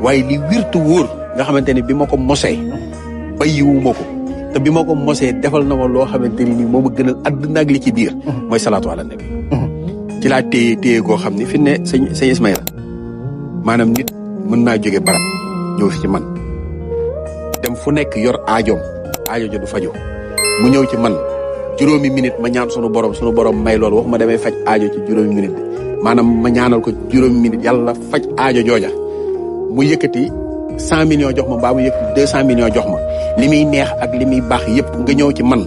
waaye li wirtu wóor nga xamante ni bi ma ko mosee bàyyiwuma ko te bi ma ko mosee defal na ma loo xamante ni moo ma gënal àdduna ak li ci biir mooy salaatu ala nabi ci laa téye goo xam ni fi ne sëñ Ismaïla maanaam nit mën naa jóge barab ñëw fi ci man dem fu nekk yor aajo jo du faju mu ñëw ci man juróomi minute ma ñaan sunu borom may loolu waxuma damay faj aajo ci juróomi minute bi maanaam ma ñaanal ko juróomi minute yàlla faj aajo jooja mu yëkkati 100 millions jox ma mbaa mu yëkkati 200 millions jox ma li muy neex ak li muy baax yëpp nga ñëw ci man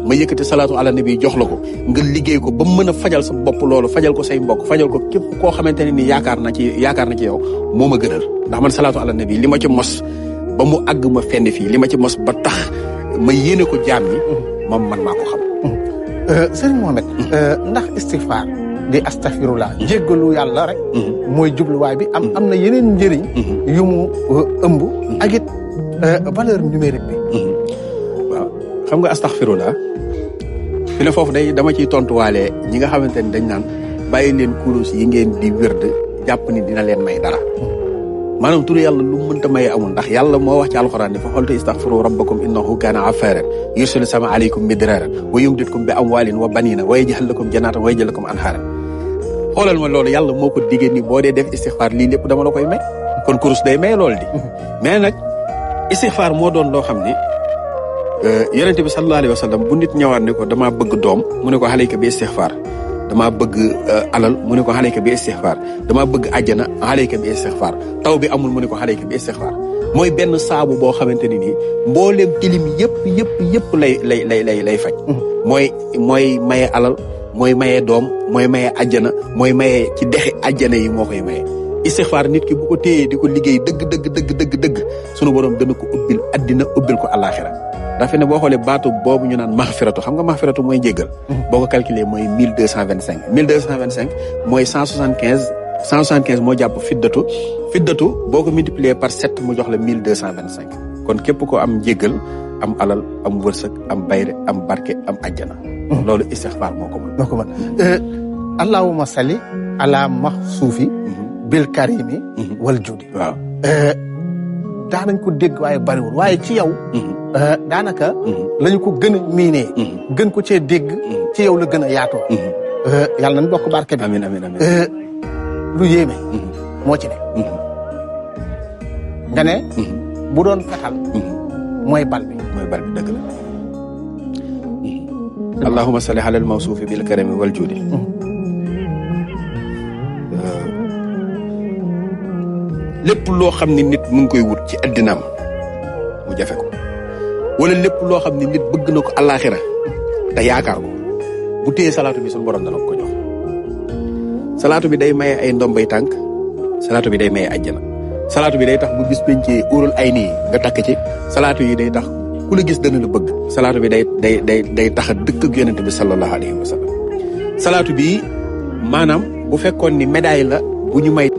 ma yëkkati salaatu ala nabi jox la ko nga liggéey ko ba mën a fajal sa bopp loolu fajal ko say mbokk fajal ko képp koo xamante ne ni yaakaar na ci yow moo ma gënal ndax man salaatu ala nabi li ma ci mos ba mu àgg ma fenn fii li ma ci mos ba tax ma yéene ko jaam ñi moom man maa ko xam. Serigne Mohamed. ndax istighfar di astaghfirullah jéggalu yàlla rek. mooy jubluwaay bi am na yeneen njëriñ. yu mu ëmb. ak it valeur numérique bi. waaw xam nga astaghfirullah fi ne foofu dama ciy tontuwaale ñi nga xamante ni dañ naan bàyyi leen kurus yi ngeen di wérd jàpp ni dina leen may dara. maanaam turu yàlla lu mu mënta maye amul ndax yàlla moo wax ci alxuraan ne fa xoltu istaghfiru rabbakum innahu kaana ghaffaaran yursilu sama aleykum midraaran wa yumditkum bi amwaalin wa baniina wa yaj'al lakum jannaatan wa yaj'al lakum anhaaran xoolal ma loolu yàlla moo ko diggée ni boo dee def istighfar lii lépp dama la koy may kon kurus day may loolu di mais nag istighfar moo doon loo xam ni yonente bi sallallahu alayhi wa sallam bu nit ñëwaat ne ko damaa bëgg doom mu ne ko alayka bi istighfar damaa bëgg alal mu ne ko alayka bi istighfar damaa bëgg àjjana alayka bi istighfar taw bi amul mu ne ko alayka bi istighfar mooy benn saabu boo xamante ni nii mbooleem tilim yëpp lay faj. mooy maye alal mooy maye doom mooy maye àjjana mooy maye ci dexi àjjana yi moo koy maye. istighfar nit ki bu ko téyee di ko liggéey dëgg sunu borom dana ko ubbil addina ubbil ko àllaaxira dafa ne boo xoolee baatu boobu ñu naan maxfiratu xam nga maxfiratu mooy njéggal. boo ko calculé mooy 1225. 1225 mooy 175 moo jàpp fiddatu boo ko multiplier par 7 mu jox la 1225. kon képp ko am njéggal am alal am wërsëg am bayre am barke am ajjana. loolu istixfaar moo ko mën. allahumma salli ala maxsuufi bil karimi wal judi. waaw. daanañ ko dégg waaye bariwul waaye ci yow. daanaka. lañu ko gën a miinee. gën ko cee dégg. ci yow la gën a yaatoo. yàlla nañ bokk barke bi. amiin. lu yéeme. moo ci ne. nga ne. bu doon fetal. mooy bal bi. dëgg la. allahumma salli ala al-mawsuufi bil karami wal juudi. lépp loo xam ne nit mu ngi koy wut ci addinaam mu jafe ko wala lépp loo xam ne nit bëgg na ko àllaaxira te yaakaar ko bu téye salaatu bi suñu borom dana ko jox. salaatu bi day maye ay ndombay tànk salaatu bi day maye ajjana salaatu bi day tax bu bis pencee urul ay nii nga takk ci salaatu yi day tax ku la gis dana la bëgg salaatu bi day tax a dëkk ak yonente bi sallallahu alayhi wa sallam salaatu bi maanaam bu fekkoon ni médaille la bu ñu may